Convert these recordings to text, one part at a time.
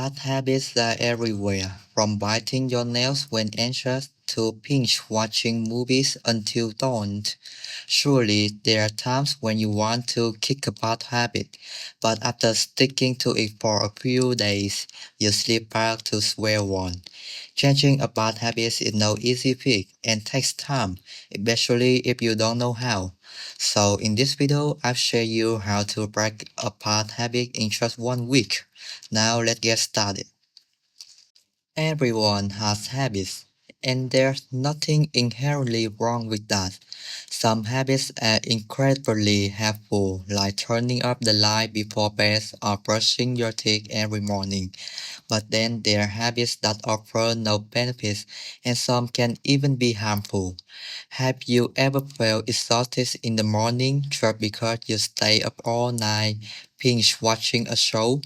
Bad habits are everywhere, from biting your nails when anxious to binge watching movies until dawn. Surely there are times when you want to kick a bad habit, but after sticking to it for a few days, you slip back to square one. Changing a bad habit is no easy fix and takes time, especially if you don't know how. So in this video, I'll show you how to break a bad habit in just 1 week. Now let's get started. Everyone has habits, and there's nothing inherently wrong with that. Some habits are incredibly helpful, like turning up the light before bed or brushing your teeth every morning. But then there are habits that offer no benefits, and some can even be harmful. Have you ever felt exhausted in the morning just because you stay up all night binge watching a show?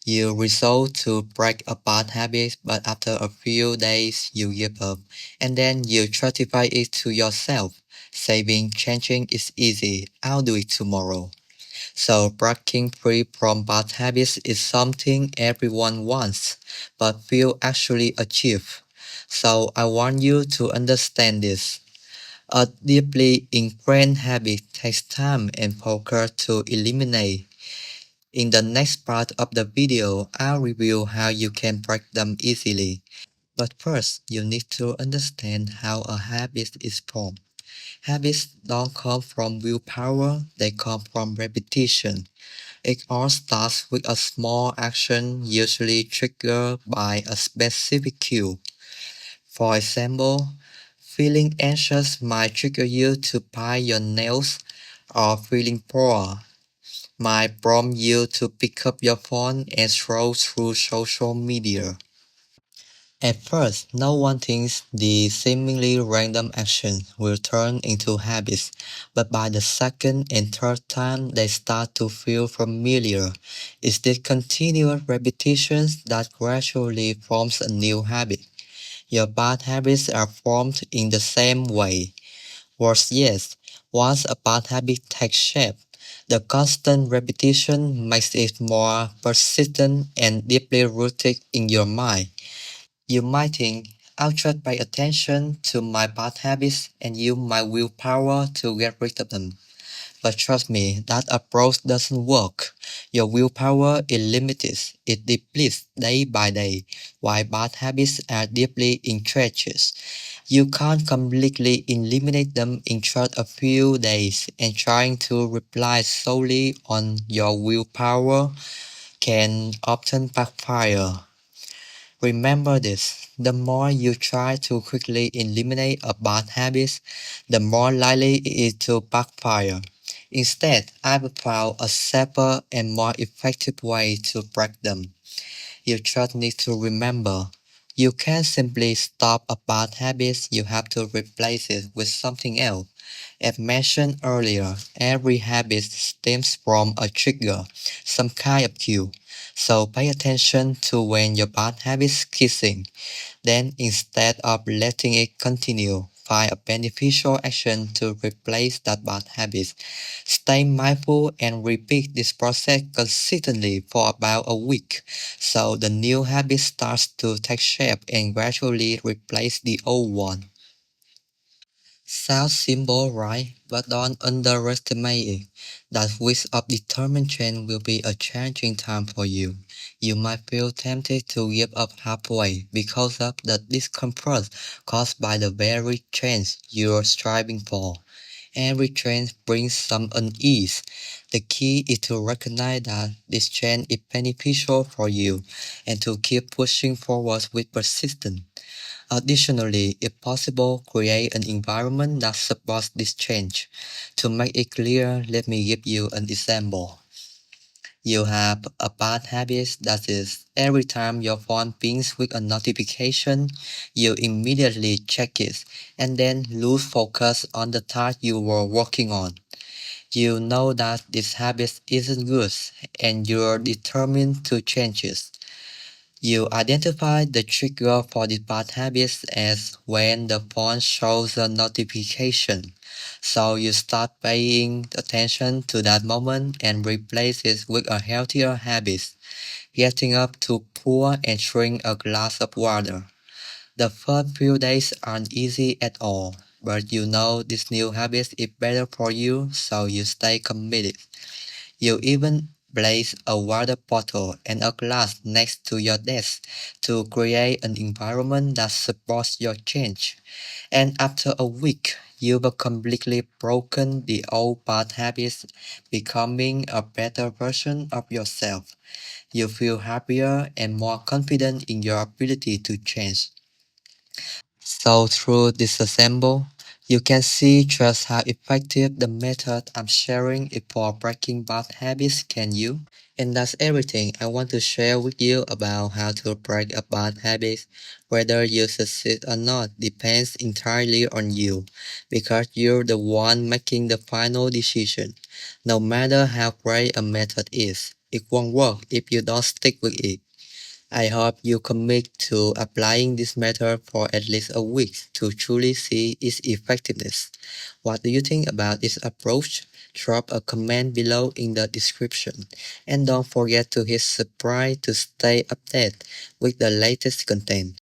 You resolve to break a bad habit, but after a few days you give up, and then you justify it to yourself, saying changing is easy, I'll do it tomorrow. So breaking free from bad habits is something everyone wants, but few actually achieve. So I want you to understand this. A deeply ingrained habit takes time and focus to eliminate. In the next part of the video, I'll review how you can break them easily. But first, you need to understand how a habit is formed. Habits don't come from willpower, they come from repetition. It all starts with a small action usually triggered by a specific cue. For example, feeling anxious might trigger you to bite your nails, or feeling poor might prompt you to pick up your phone and scroll through social media. At first, no one thinks the seemingly random actions will turn into habits, but by the second and third time they start to feel familiar. It's this continuous repetition that gradually forms a new habit. Your bad habits are formed in the same way. Worse yet, once a bad habit takes shape, the constant repetition makes it more persistent and deeply rooted in your mind. You might think, I'll just pay attention to my bad habits and use my willpower to get rid of them. But trust me, that approach doesn't work. Your willpower is limited, it depletes day by day, while bad habits are deeply entrenched. You can't completely eliminate them in just a few days, and trying to rely solely on your willpower can often backfire. Remember this, the more you try to quickly eliminate a bad habit, the more likely it is to backfire. Instead, I've found a safer and more effective way to break them. You just need to remember, you can't simply stop a bad habit, you have to replace it with something else. As mentioned earlier, every habit stems from a trigger, some kind of cue. So pay attention to when your bad habit kicks in. Then instead of letting it continue, find a beneficial action to replace that bad habit. Stay mindful and repeat this process consistently for about a week, so the new habit starts to take shape and gradually replace the old one. Sounds simple, right? But don't underestimate it. That weeks of determined change will be a challenging time for you. You might feel tempted to give up halfway because of the discomfort caused by the very change you're striving for. Every change brings some unease. The key is to recognize that this change is beneficial for you and to keep pushing forward with persistence. Additionally, if possible, create an environment that supports this change. To make it clear, let me give you an example. You have a bad habit that is every time your phone pings with a notification, you immediately check it and then lose focus on the task you were working on. You know that this habit isn't good and you're determined to change it. You identify the trigger for the bad habits as when the phone shows a notification. So you start paying attention to that moment and replace it with a healthier habit, getting up to pour and drink a glass of water. The first few days aren't easy at all, but you know this new habit is better for you, so you stay committed. You even place a water bottle and a glass next to your desk to create an environment that supports your change. And after a week, you will completely broken the old bad habits, becoming a better version of yourself. You feel happier and more confident in your ability to change. So through this assemble, you can see just how effective the method I'm sharing is for breaking bad habits can you? And that's everything I want to share with you about how to break a bad habit. Whether you succeed or not depends entirely on you, because you're the one making the final decision. No matter how great a method is, it won't work if you don't stick with it. I hope you commit to applying this method for at least a week to truly see its effectiveness. What do you think about this approach? Drop a comment below in the description. And don't forget to hit subscribe to stay updated with the latest content.